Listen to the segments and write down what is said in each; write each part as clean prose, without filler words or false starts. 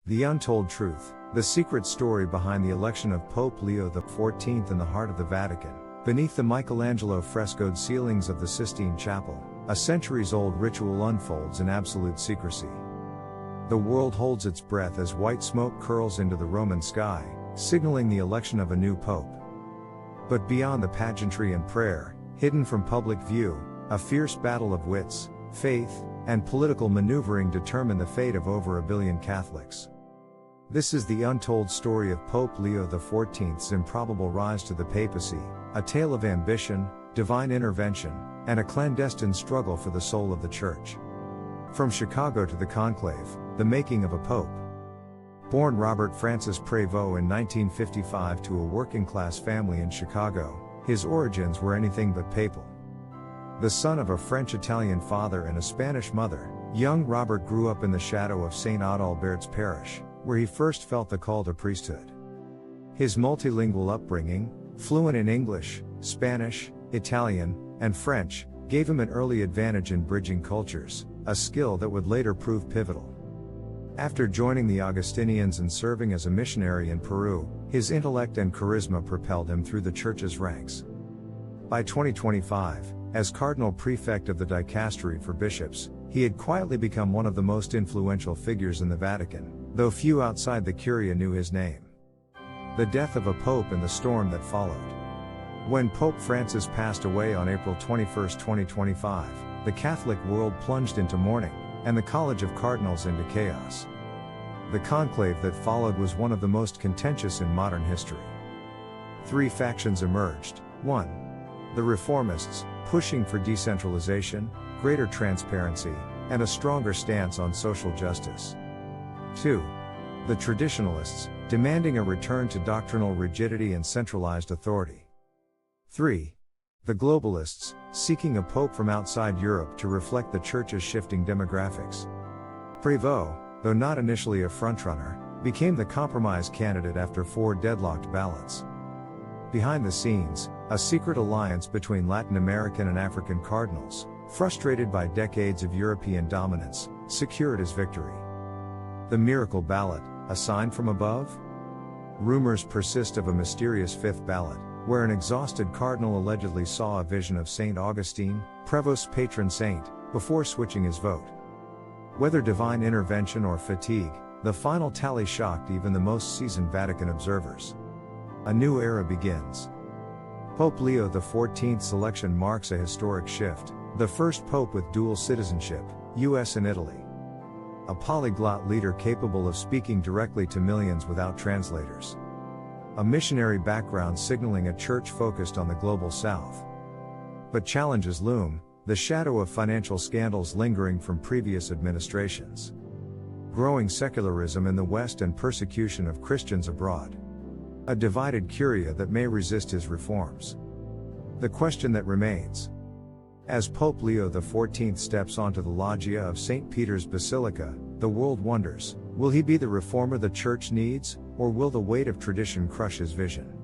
The Untold Truth, the secret story behind the election of Pope Leo XIV in the heart of the Vatican, beneath the Michelangelo frescoed ceilings of the Sistine Chapel, a centuries-old ritual unfolds in absolute secrecy. The world holds its breath as white smoke curls into the Roman sky, signaling the election of a new pope. But beyond the pageantry and prayer, hidden from public view, a fierce battle of wits, faith, and political maneuvering determine the fate of over 1 billion Catholics. This is the untold story of Pope Leo XIV's improbable rise to the papacy, a tale of ambition, divine intervention, and a clandestine struggle for the soul of the Church. From Chicago to the Conclave, the making of a pope. Born Robert Francis Prévost in 1955 to a working-class family in Chicago, his origins were anything but papal. The son of a French-Italian father and a Spanish mother, young Robert grew up in the shadow of St. Adalbert's parish, where he first felt the call to priesthood. His multilingual upbringing, fluent in English, Spanish, Italian, and French, gave him an early advantage in bridging cultures, a skill that would later prove pivotal. After joining the Augustinians and serving as a missionary in Peru, his intellect and charisma propelled him through the Church's ranks. By 2025, as Cardinal Prefect of the Dicastery for Bishops, he had quietly become one of the most influential figures in the Vatican, though few outside the Curia knew his name. The death of a pope and the storm that followed. When Pope Francis passed away on April 21, 2025, the Catholic world plunged into mourning, and the College of Cardinals into chaos. The conclave that followed was one of the most contentious in modern history. 3 factions emerged. 1. The Reformists, pushing for decentralization, greater transparency, and a stronger stance on social justice. 2. The Traditionalists, demanding a return to doctrinal rigidity and centralized authority. 3. The Globalists, seeking a pope from outside Europe to reflect the Church's shifting demographics. Prévost, though not initially a frontrunner, became the compromise candidate after 4 deadlocked ballots. Behind the scenes, a secret alliance between Latin American and African cardinals, frustrated by decades of European dominance, secured his victory. The Miracle Ballot, a sign from above? Rumors persist of a mysterious 5th ballot, where an exhausted cardinal allegedly saw a vision of Saint Augustine, Prévost's patron saint, before switching his vote. Whether divine intervention or fatigue, the final tally shocked even the most seasoned Vatican observers. A new era begins. Pope Leo XIV's election marks a historic shift, the first pope with dual citizenship, US and Italy. A polyglot leader capable of speaking directly to millions without translators. A missionary background signaling a church focused on the global south. But challenges loom, the shadow of financial scandals lingering from previous administrations. Growing secularism in the West and persecution of Christians abroad. A divided Curia that may resist his reforms. The question that remains. As Pope Leo XIV steps onto the loggia of St. Peter's Basilica, the world wonders, will he be the reformer the Church needs, or will the weight of tradition crush his vision?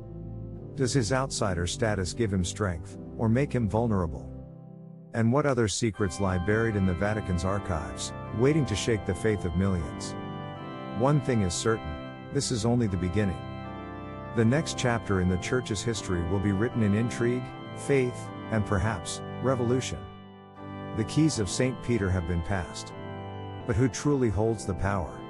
Does his outsider status give him strength, or make him vulnerable? And what other secrets lie buried in the Vatican's archives, waiting to shake the faith of millions? One thing is certain, this is only the beginning. The next chapter in the Church's history will be written in intrigue, faith, and perhaps, revolution. The keys of St. Peter have been passed. But who truly holds the power?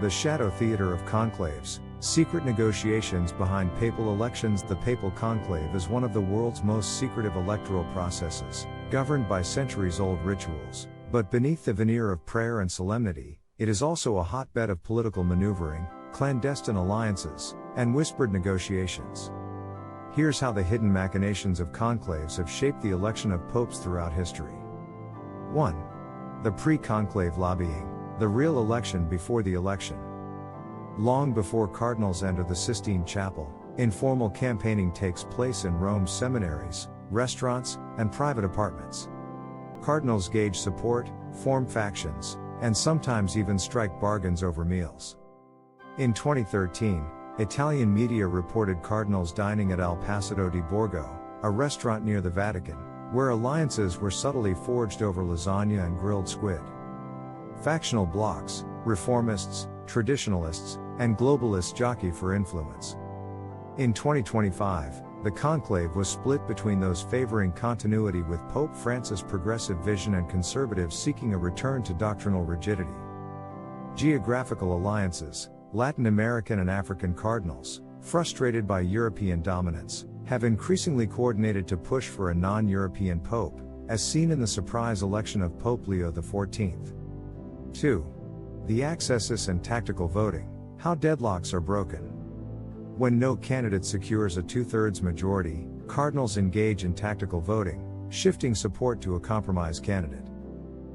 The shadow theater of conclaves, secret negotiations behind papal elections. The Papal Conclave is one of the world's most secretive electoral processes, governed by centuries-old rituals, but beneath the veneer of prayer and solemnity, it is also a hotbed of political maneuvering, clandestine alliances, and whispered negotiations. Here's how the hidden machinations of conclaves have shaped the election of popes throughout history. 1. The pre-conclave lobbying, the real election before the election. Long before cardinals enter the Sistine Chapel, informal campaigning takes place in Rome's seminaries, restaurants, and private apartments. Cardinals gauge support, form factions, and sometimes even strike bargains over meals. In 2013, Italian media reported cardinals dining at El Paseo di Borgo, a restaurant near the Vatican, where alliances were subtly forged over lasagna and grilled squid. Factional blocs, reformists, traditionalists, and globalists jockey for influence. In 2025, the conclave was split between those favoring continuity with Pope Francis' progressive vision and conservatives seeking a return to doctrinal rigidity. Geographical alliances: Latin American and African cardinals, frustrated by European dominance, have increasingly coordinated to push for a non-European pope, as seen in the surprise election of Pope Leo XIV. 2. The accessus and tactical voting: how deadlocks are broken. When no candidate secures a 2/3 majority, cardinals engage in tactical voting, shifting support to a compromise candidate.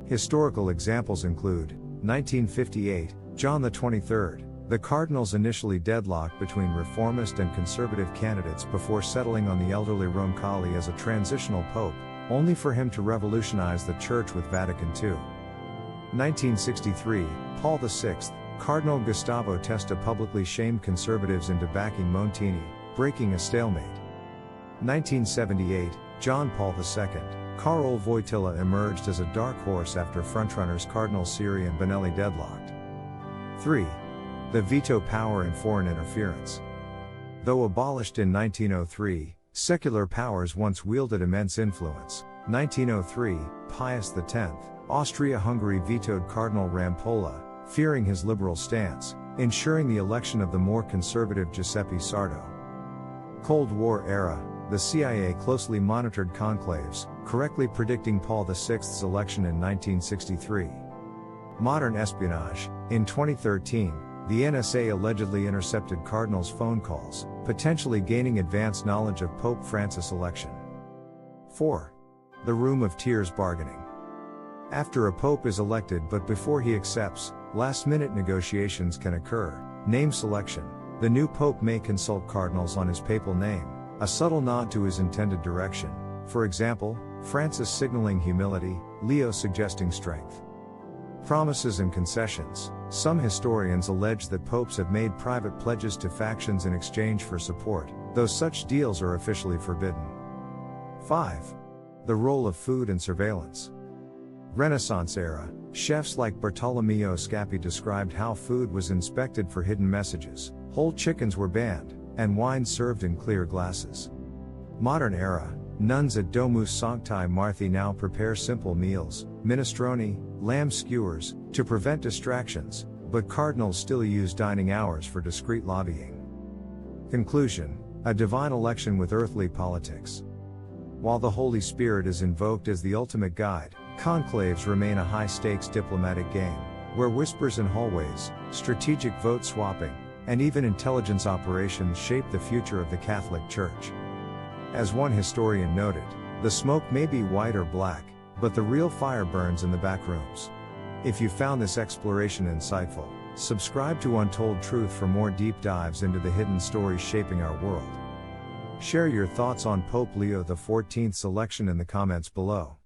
Historical examples include 1958, John XXIII. The cardinals initially deadlocked between reformist and conservative candidates before settling on the elderly Roncalli as a transitional pope, only for him to revolutionize the church with Vatican II. 1963, Paul VI. Cardinal Gustavo Testa publicly shamed conservatives into backing Montini, breaking a stalemate. 1978, John Paul II. Karol Wojtyla emerged as a dark horse after frontrunners Cardinal Siri and Bonelli deadlocked. 3. The veto power in foreign interference. Though abolished in 1903, secular powers once wielded immense influence. 1903, Pius X. Austria-Hungary vetoed Cardinal Rampolla, fearing his liberal stance, ensuring the election of the more conservative Giuseppe Sardo. Cold War era: the CIA closely monitored conclaves, correctly predicting Paul VI's election in 1963. Modern espionage: in 2013, the NSA allegedly intercepted cardinals' phone calls, potentially gaining advance knowledge of Pope Francis' election. 4. The Room of Tears bargaining. After a pope is elected but before he accepts, last-minute negotiations can occur. Name selection: the new pope may consult cardinals on his papal name, a subtle nod to his intended direction. For example, Francis signaling humility, Leo suggesting strength. Promises and concessions: some historians allege that popes have made private pledges to factions in exchange for support, though such deals are officially forbidden. 5. The role of food and surveillance. Renaissance era: chefs like Bartolomeo Scappi described how food was inspected for hidden messages, whole chickens were banned, and wine served in clear glasses. Modern era: nuns at Domus Sancti Marthi now prepare simple meals, minestrone, lamb skewers, to prevent distractions, but cardinals still use dining hours for discreet lobbying. Conclusion: a divine election with earthly politics. While the Holy Spirit is invoked as the ultimate guide, conclaves remain a high-stakes diplomatic game, where whispers in hallways, strategic vote swapping, and even intelligence operations shape the future of the Catholic Church. As one historian noted, the smoke may be white or black, but the real fire burns in the back rooms. If you found this exploration insightful, subscribe to Untold Truth for more deep dives into the hidden stories shaping our world. Share your thoughts on Pope Leo XIV's election in the comments below.